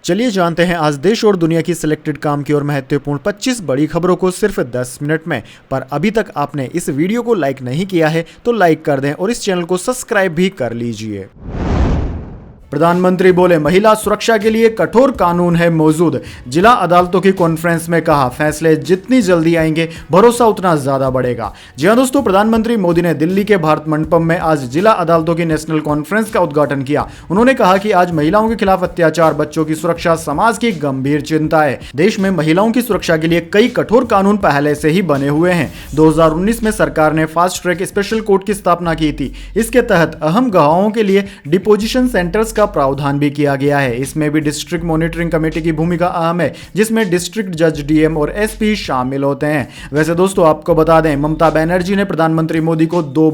चलिए जानते हैं आज देश और दुनिया की सिलेक्टेड काम की और महत्वपूर्ण 25 बड़ी खबरों को सिर्फ 10 मिनट में। पर अभी तक आपने इस वीडियो को लाइक नहीं किया है तो लाइक कर दें और इस चैनल को सब्सक्राइब भी कर लीजिए। प्रधानमंत्री बोले महिला सुरक्षा के लिए कठोर कानून है मौजूद। जिला अदालतों की कॉन्फ्रेंस में कहा फैसले जितनी जल्दी आएंगे भरोसा उतना ज्यादा बढ़ेगा। जी हां दोस्तों, प्रधानमंत्री मोदी ने दिल्ली के भारत मंडपम में आज जिला अदालतों की नेशनल कॉन्फ्रेंस का उद्घाटन किया। उन्होंने कहा कि आज महिलाओं के खिलाफ अत्याचार, बच्चों की सुरक्षा समाज की गंभीर चिंता है। देश में महिलाओं की सुरक्षा के लिए कई कठोर कानून पहले से ही बने हुए हैं। 2019 में सरकार ने फास्ट ट्रैक स्पेशल कोर्ट की स्थापना की थी। इसके तहत अहम गवाहों के लिए डिपोजिशन सेंटर्स का प्रावधान भी किया गया है। इसमें भी डिस्ट्रिक्ट मॉनिटरिंग कमेटी की भूमिका अहम है, जिसमें डिस्ट्रिक्ट जज, डीएम और एसपी शामिल होते हैं। वैसे दोस्तों आपको बता दें, ममता बनर्जी ने प्रधानमंत्री मोदी को दो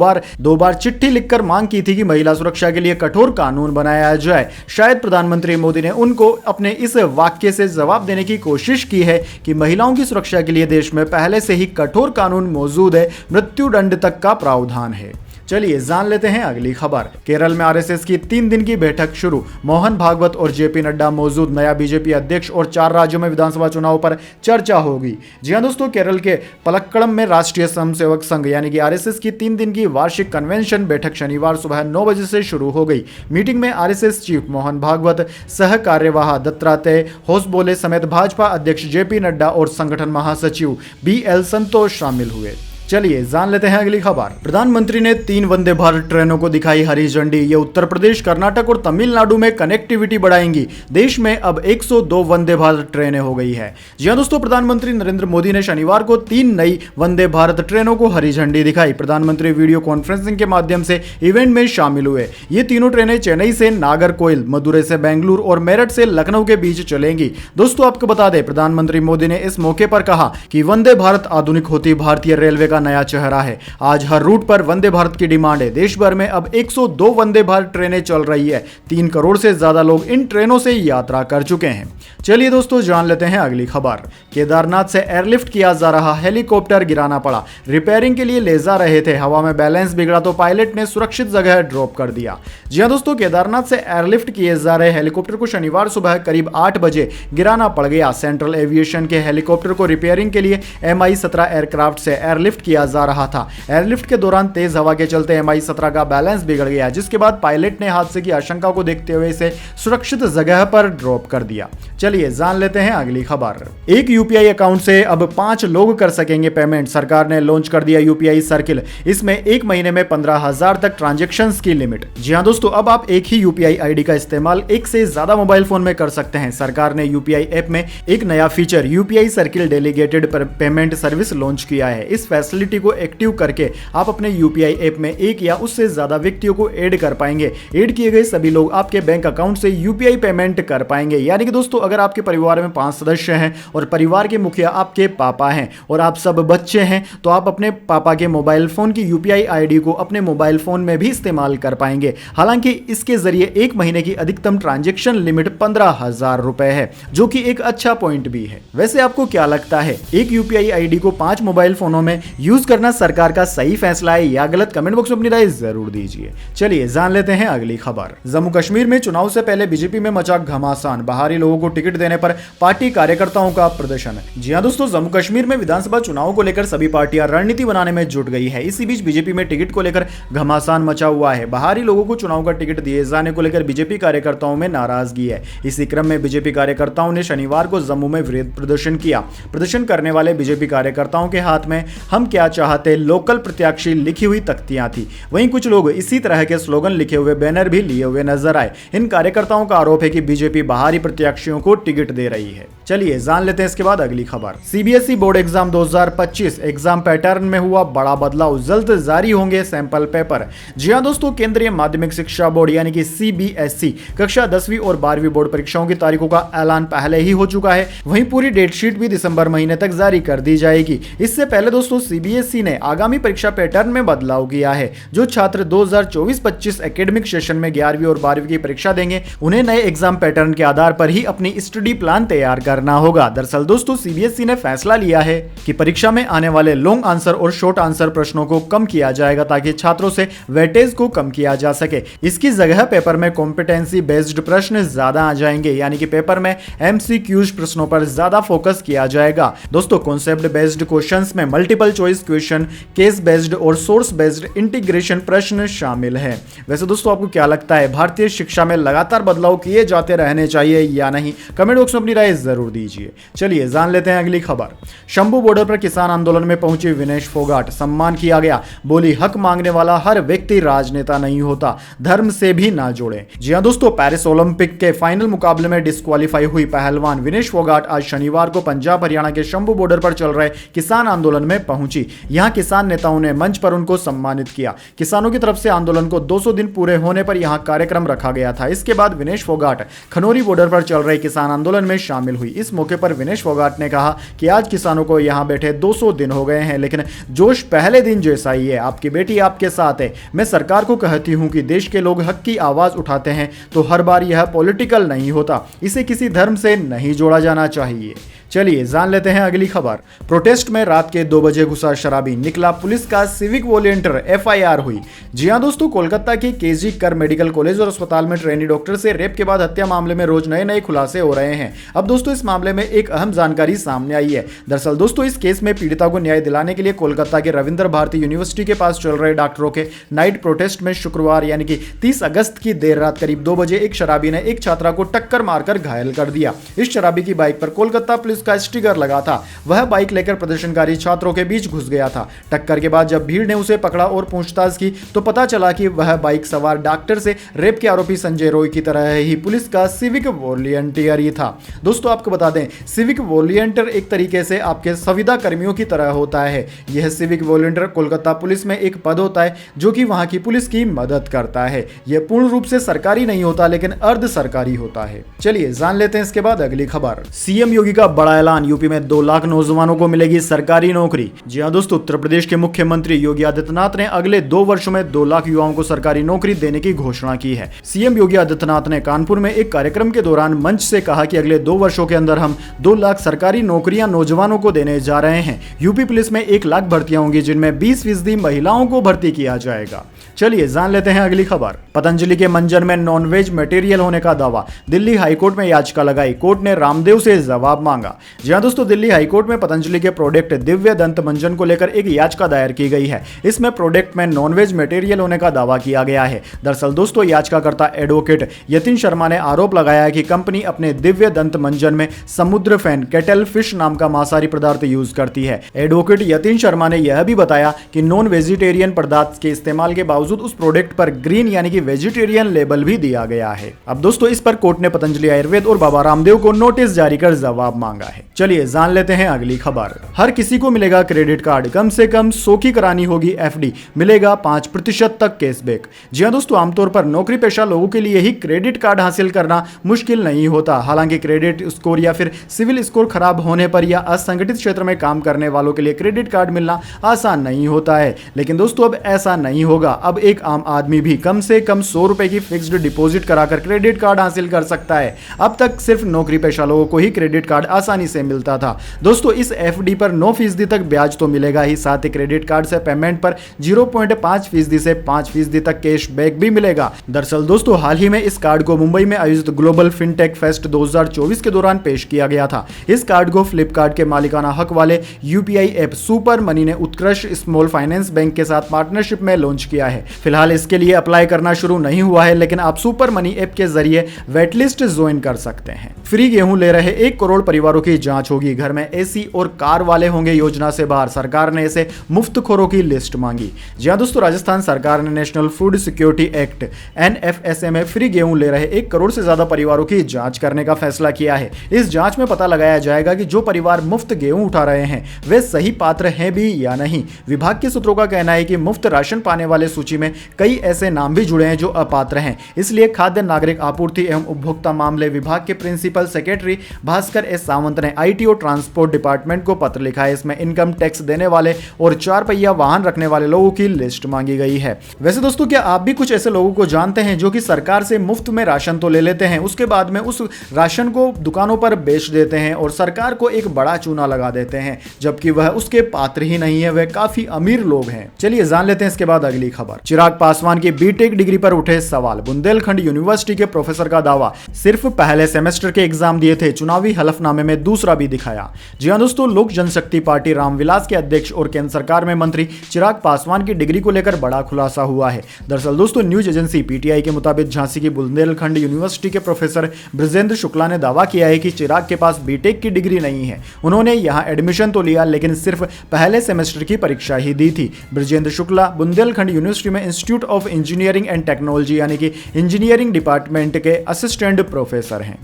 बार चिट्ठी लिखकर मांग की थी कि महिला सुरक्षा के लिए कठोर कानून बनाया जाए। शायद प्रधानमंत्री मोदी ने उनको अपने इस वाक्य से जवाब देने की कोशिश की है कि महिलाओं की सुरक्षा के लिए देश में पहले से ही कठोर कानून मौजूद है, मृत्युदंड तक का प्रावधान है। चलिए जान लेते हैं अगली खबर। केरल में आरएसएस की 3 दिन की बैठक शुरू। मोहन भागवत और जेपी नड्डा मौजूद। नया बीजेपी अध्यक्ष और 4 राज्यों में विधानसभा चुनाव पर चर्चा होगी। जी हां दोस्तों, केरल के पलक्कड़म में राष्ट्रीय स्वयंसेवक संघ यानी कि आरएसएस की 3 दिन की वार्षिक कन्वेंशन बैठक शनिवार सुबह 9 बजे से शुरू हो गई। मीटिंग में आरएसएस चीफ मोहन भागवत, सह कार्यवाह दत्तात्रेय होसबोले समेत भाजपा अध्यक्ष जेपी नड्डा और संगठन महासचिव बीएल संतोष शामिल हुए। चलिए जान लेते हैं अगली खबर। प्रधानमंत्री ने 3 वंदे भारत ट्रेनों को दिखाई हरी झंडी। ये उत्तर प्रदेश, कर्नाटक और तमिलनाडु में कनेक्टिविटी बढ़ाएंगी। देश में अब 102 वंदे भारत ट्रेनें हो गई है। जी हां दोस्तों, प्रधानमंत्री नरेंद्र मोदी ने शनिवार को 3 नई वंदे भारत ट्रेनों को हरी झंडी दिखाई। प्रधानमंत्री वीडियो कॉन्फ्रेंसिंग के माध्यम से इवेंट में शामिल हुए। ये तीनों ट्रेनें चेन्नई से नागरकोइल, मदुरै से बेंगलुरु और मेरठ से लखनऊ के बीच चलेंगी। दोस्तों आपको बता दें, प्रधानमंत्री मोदी ने इस मौके पर कहा कि वंदे भारत आधुनिक होती भारतीय रेलवे का नया चेहरा है। आज हर रूट पर वंदे भारत की डिमांड है। देश भर में अब 102 वंदे भारत ट्रेनें चल रही है। 3 करोड़ से ज्यादा लोग इन ट्रेनों से यात्रा कर चुके हैं। चलिए दोस्तों जान लेते हैं अगली खबर। केदारनाथ से एयरलिफ्ट किया जा रहा हेलीकॉप्टर गिराना पड़ा। रिपेयरिंग के लिए ले जा रहे थे, हवा में बैलेंस बिगड़ा तो पायलट ने सुरक्षित जगह ड्रॉप कर दिया। जी हां दोस्तों, केदारनाथ से एयरलिफ्ट किए जा रहे हेलीकॉप्टर को शनिवार सुबह करीब 8 बजे गिराना पड़ गया। सेंट्रल एविएशन के हेलीकॉप्टर को रिपेयरिंग के लिए MI-17 एयरक्राफ्ट से एयरलिफ्ट किया जा रहा था। एयरलिफ्ट के दौरान तेज हवा के चलते MI-17 का बैलेंस बिगड़ गया, जिसके बाद पायलट ने हादसे की आशंका को देखते हुए इसे सुरक्षित जगह पर ड्रॉप कर दिया। चलिए जान लेते हैं अगली खबर। एक यूपीआई अकाउंट से अब 5 लोग कर सकेंगे पेमेंट। सरकार ने लॉन्च कर दिया यूपीआई सर्किल। इसमें एक महीने में 15,000 तक ट्रांजैक्शंस की लिमिट। जी हां दोस्तों, अब आप एक ही यूपीआई आईडी का इस्तेमाल एक से ज्यादा मोबाइल फोन में कर सकते हैं। सरकार ने यूपीआई ऐप में एक नया feature UPI circle delegated payment service launch किया है। इस फैसिलिटी को एक्टिव करके आप अपने यूपीआई ऐप में एक या उससे ज्यादा व्यक्तियों को ऐड कर पाएंगे। ऐड किए गए सभी लोग आपके बैंक अकाउंट से यूपीआई पेमेंट कर पाएंगे। यानी कि दोस्तों, अगर आपके परिवार में 5 सदस्य हैं और परिवार के मुखिया आपके पापा हैं और आप सब बच्चे हैं, तो आप अपने पापा के मोबाइल फोन की यूपीआई आईडी को अपने मोबाइल फोन में भी इस्तेमाल कर पाएंगे। हालांकि इसके जरिए एक महीने की अधिकतम ट्रांजैक्शन लिमिट 15,000 रुपए है, जो कि एक अच्छा पॉइंट भी है। वैसे आपको क्या लगता है, एक यूपीआई आईडी को 5 मोबाइल फोनों में यूज करना सरकार का सही फैसला है या गलत? कमेंट बॉक्स में अपनी राय जरूर दीजिए। चलिए जान लेते हैं अगली खबर। जम्मू कश्मीर में चुनाव से पहले बीजेपी में मचा घमासान। बाहरी लोगों को टिकट देने पर पार्टी कार्यकर्ताओं का प्रदर्शन। जी हां दोस्तों, जम्मू कश्मीर में विधानसभा चुनाव को लेकर सभी पार्टियां रणनीति बनाने में जुट गई है। इसी बीच बीजेपी में टिकट को लेकर घमासान मचा हुआ है। बाहरी लोगों को चुनाव का टिकट दिए जाने को लेकर बीजेपी कार्यकर्ताओं में नाराजगी है। इसी क्रम में बीजेपी कार्यकर्ताओं ने शनिवार को जम्मू में विरोध प्रदर्शन किया। प्रदर्शन करने वाले बीजेपी कार्यकर्ताओं के हाथ में हम क्या चाहते लोकल प्रत्याशी लिखी हुई तख्तियां थी। वहीं कुछ लोग इसी तरह के स्लोगन लिखे हुए बैनर भी लिए हुए नजर आए। इन कार्यकर्ताओं का आरोप है कि बीजेपी बाहरी प्रत्याशियों को टिकट दे रही है। चलिए जान लेते हैं इसके बाद अगली खबर। CBSE board exam 2025 exam pattern में हुआ बड़ा बदलाव। जल्द जारी होंगे सैंपल पेपर। जी हां दोस्तों, केंद्रीय माध्यमिक शिक्षा बोर्ड यानी कि सीबीएसई कक्षा 10वीं और 12वीं बोर्ड परीक्षाओं की तारीखों का ऐलान पहले ही हो चुका है। वहीं पूरी डेट शीट भी दिसंबर महीने तक जारी कर दी जाएगी। इससे पहले दोस्तों सीबीएसई ने आगामी परीक्षा पैटर्न में बदलाव किया है। जो छात्र 2024-25 एकेडमिक सेशन में 11वीं और 12वीं की परीक्षा देंगे, उन्हें नए एग्जाम पैटर्न के आधार पर ही अपनी मिनी स्टडी प्लान तैयार करना होगा। दरअसल दोस्तों सीबीएसई ने फैसला लिया है कि परीक्षा में आने वाले लॉन्ग आंसर और शॉर्ट आंसर प्रश्नों को कम किया जाएगा ताकि छात्रों से वेटेज को कम किया जा सके। इसकी जगह पेपर में कॉम्पिटेंसी बेस्ड प्रश्न ज्यादा आ जाएंगे, यानी कि पेपर में एमसीक्यूज प्रश्नों पर ज्यादा फोकस किया जाएगा। दोस्तों कॉन्सेप्ट बेस्ड क्वेश्चंस में multiple choice question, case based और सोर्स बेस्ड इंटीग्रेशन प्रश्न शामिल है। वैसे दोस्तों आपको क्या लगता है, भारतीय शिक्षा में लगातार बदलाव किए जाते रहने चाहिए या नहीं? कमेंट बॉक्स में अपनी राय जरूर दीजिए। चलिए जान लेते हैं अगली खबर। शंभू बॉर्डर पर किसान आंदोलन में पहुंचे विनेश फोगाट, सम्मान किया गया। बोली हक मांगने वाला हर व्यक्ति राजनेता नहीं होता, धर्म से भी ना जोड़े। जी हां दोस्तों, पेरिस ओलंपिक के फाइनल मुकाबले में डिस्क्वालीफाई हुई पहलवान विनेश फोगाट आज शनिवार को पंजाब हरियाणा के शंभू बॉर्डर पर चल रहे किसान आंदोलन में पहुंची। यहां किसान नेताओं ने मंच पर उनको सम्मानित किया। किसानों की तरफ से आंदोलन को 200 दिन पूरे होने पर यहां कार्यक्रम रखा गया था। इसके बाद विनेश फोगाट खनौरी बॉर्डर पर चल रहे किसान आंदोलन में शामिल हुई। इस मौके पर विनेश फोगाट ने कहा कि आज किसानों को यहां बैठे 200 दिन हो गए हैं, लेकिन जोश पहले दिन जैसा ही है। आपकी बेटी आपके साथ है। मैं सरकार को कहती हूं कि देश के लोग हक की आवाज उठाते हैं तो हर बार यह पॉलिटिकल नहीं होता, इसे किसी धर्म से नहीं जोड़ा जाना चाहिए। चलिए जान लेते हैं अगली खबर। प्रोटेस्ट में रात के 2 बजे घुसा शराबी, निकला पुलिस का सिविक वॉलंटियर, एफआईआर हुई। जी हां दोस्तों, कोलकाता के केजी कर मेडिकल कॉलेज और अस्पताल में ट्रेनी डॉक्टर से रेप के बाद हत्या मामले में रोज नए नए खुलासे हो रहे हैं। अब दोस्तों इस मामले में एक अहम जानकारी सामने आई है। दरअसल दोस्तों इस केस में पीड़िता को न्याय दिलाने के लिए कोलकाता के रविंद्र भारती यूनिवर्सिटी के पास चल रहे डॉक्टरों के नाइट प्रोटेस्ट में शुक्रवार यानी कि 30 अगस्त की देर रात करीब 2 बजे एक शराबी ने एक छात्रा को टक्कर मारकर घायल कर दिया। इस शराबी की बाइक पर कोलकाता पुलिस का स्टिकर लगा था। वह बाइक लेकर प्रदर्शनकारी छात्रों के बीच घुस गया था। टक्कर के बाद जब भीड़ ने उसे पकड़ा और पूछताछ की तो पता चला कि वह बाइक सवार डॉक्टर से रेप के आरोपी संजय रॉय की तरह ही पुलिस का सिविक वॉलंटियर ही था। दोस्तों आपको बता दें, सिविक वॉलंटियर एक तरीके से आपके संविदा कर्मियों की तरह होता है। यह सिविक वॉलंटियर कोलकाता पुलिस में एक पद होता है जो कि वहां की पुलिस की मदद करता है। यह पूर्ण रूप से सरकारी नहीं होता लेकिन अर्ध सरकारी होता है। चलिए जान लेते हैं इसके बाद अगली खबर। सीएम योगी का बड़ा ऐलान, यूपी में 2 लाख नौजवानों को मिलेगी सरकारी नौकरी। जी हां दोस्तों, उत्तर प्रदेश के मुख्यमंत्री योगी आदित्यनाथ ने अगले 2 वर्षों में 2 लाख युवाओं को सरकारी नौकरी देने की घोषणा की है। सीएम योगी आदित्यनाथ ने कानपुर में एक कार्यक्रम के दौरान मंच से कहा कि अगले 2 वर्षों के अंदर हम 2 लाख सरकारी नौकरियां नौजवानों को देने जा रहे हैं। यूपी पुलिस में 1 लाख भर्तियां होंगी जिनमें 20% महिलाओं को भर्ती किया जाएगा। चलिए जान लेते हैं अगली खबर। पतंजलि के मंजन में नॉनवेज मटेरियल होने का दावा, दिल्ली हाईकोर्ट में याचिका लगाई, कोर्ट ने रामदेव से जवाब मांगा। जी हां दोस्तों, दिल्ली हाईकोर्ट में पतंजलि के प्रोडक्ट दिव्य दंत मंजन को लेकर एक याचिका दायर की गई है। इसमें प्रोडक्ट में नॉनवेज मटेरियल होने का दावा किया गया है। दरअसल दोस्तों याचिकाकर्ता एडवोकेट यतिन शर्मा ने आरोप लगाया है कि कंपनी अपने दिव्य दंत मंजन में समुद्र फैन केटल फिश नाम का मांसाहारी पदार्थ यूज करती है। एडवोकेट यतिन शर्मा ने यह भी बताया कि नॉन वेजिटेरियन पदार्थ के इस्तेमाल के बावजूद उस प्रोडक्ट पर ग्रीन यानी कि वेजिटेरियन लेबल भी दिया गया है। अब दोस्तों इस पर कोर्ट ने पतंजलि आयुर्वेद और बाबा रामदेव को नोटिस जारी कर जवाब मांगा है। चलिए जान लेते हैं अगली खबर। हर किसी को मिलेगा क्रेडिट कार्ड, कम से कम 100 की करानी होगी एफडी, मिलेगा 5% तक कैशबैक। जी हां दोस्तों, आमतौर पर नौकरी पेशा लोगों के लिए ही क्रेडिट कार्ड हासिल करना मुश्किल नहीं होता। हालांकि क्रेडिट स्कोर या फिर सिविल स्कोर खराब होने पर या असंगठित क्षेत्र में काम करने वालों के लिए क्रेडिट कार्ड मिलना आसान नहीं होता है। लेकिन दोस्तों अब ऐसा नहीं होगा। अब एक आम आदमी भी कम से कम 100 रुपए की फिक्स्ड डिपॉजिट कराकर क्रेडिट कार्ड हासिल कर सकता है। अब तक सिर्फ नौकरी पेशा लोगों को ही क्रेडिट कार्ड आसानी से मिलता था। दोस्तों इस एफडी पर 9% तक ब्याज तो मिलेगा ही, साथ ही क्रेडिट कार्ड से पेमेंट पर 0.5% से 5% तक कैशबैक भी मिलेगा। दरअसल दोस्तों हाल ही में इस कार्ड को मुंबई में आयोजित ग्लोबल फिनटेक फेस्ट 2024 के दौरान पेश किया गया था। इस कार्ड को फ्लिपकार्ट के मालिकाना हक वाले यूपीआई ऐप सुपर मनी ने उत्कृष्ट स्मॉल फाइनेंस बैंक के साथ पार्टनरशिप में लॉन्च किया है। फिलहाल इसके लिए अप्लाई करना शुरू नहीं हुआ है, लेकिन आप सुपर मनी ऐप के जरिए वेटलिस्ट ज्वाइन कर सकते हैं। फ्री गेहूं ले रहे 1 करोड़ परिवारों की जांच होगी, घर में एसी और कार वाले होंगे योजना से बाहर, सरकार ने ऐसे मुफ्तखोरों की लिस्ट मांगी। जी हां दोस्तों, राजस्थान सरकार ने national food security act NFSA में फ्री गेहूं ले रहे 1 करोड़ से ज्यादा परिवारों की जांच करने का फैसला किया है। इस जांच में पता लगाया जाएगा कि जो परिवार मुफ्त गेहूं उठा रहे हैं वे सही पात्र हैं भी या नहीं। विभाग के सूत्रों का कहना है कि मुफ्त राशन पाने वाले सूची में कई ऐसे नाम भी जुड़े हैं जो अपात्र हैं। इसलिए खाद्य नागरिक आपूर्ति एवं उपभोक्ता मामले विभाग के principal secretary Bhaskar S Sawant Sawant ने आईटी और ट्रांसपोर्ट डिपार्टमेंट को पत्र लिखा है। इसमें इनकम टैक्स देने वाले और 4 पहिया वाहन रखने वाले लोगों की लिस्ट मांगी गई है। वैसे दोस्तों, क्या आप भी कुछ ऐसे लोगों को जानते हैं जो कि सरकार से मुफ्त में राशन तो ले लेते हैं, उसके बाद में उस राशन को दुकानों पर बेच देते हैं और सरकार को एक बड़ा चूना लगा देते हैं, जबकि वह उसके पात्र ही नहीं है, वह काफी अमीर लोग हैं। चलिए जान लेते हैं इसके बाद अगली खबर। चिराग पासवान की बीटेक डिग्री पर उठे सवाल। बुंदेलखंड यूनिवर्सिटी के प्रोफेसर का दावा, सिर्फ पहले सेमेस्टर के एग्जाम दिए थे, चुनावी हलफनामे में दूसरा भी दिखाया। जी हां दोस्तों, लोक जनशक्ति पार्टी रामविलास के अध्यक्ष और केंद्र सरकार में मंत्री चिराग पासवान की डिग्री को लेकर बड़ा खुलासा हुआ है। दरअसल दोस्तों, न्यूज एजेंसी पीटीआई के मुताबिक झांसी की बुंदेलखंड यूनिवर्सिटी के प्रोफेसर ब्रजेंद्र शुक्ला ने दावा किया है कि चिराग के पास बीटेक की डिग्री नहीं है। उन्होंने यहां एडमिशन तो लिया, लेकिन सिर्फ पहले सेमेस्टर की परीक्षा ही दी थी। ब्रजेंद्र शुक्ला बुंदेलखंड यूनिवर्सिटी में institute of engineering and technology यानी कि इंजीनियरिंग डिपार्टमेंट के असिस्टेंट प्रोफेसर हैं।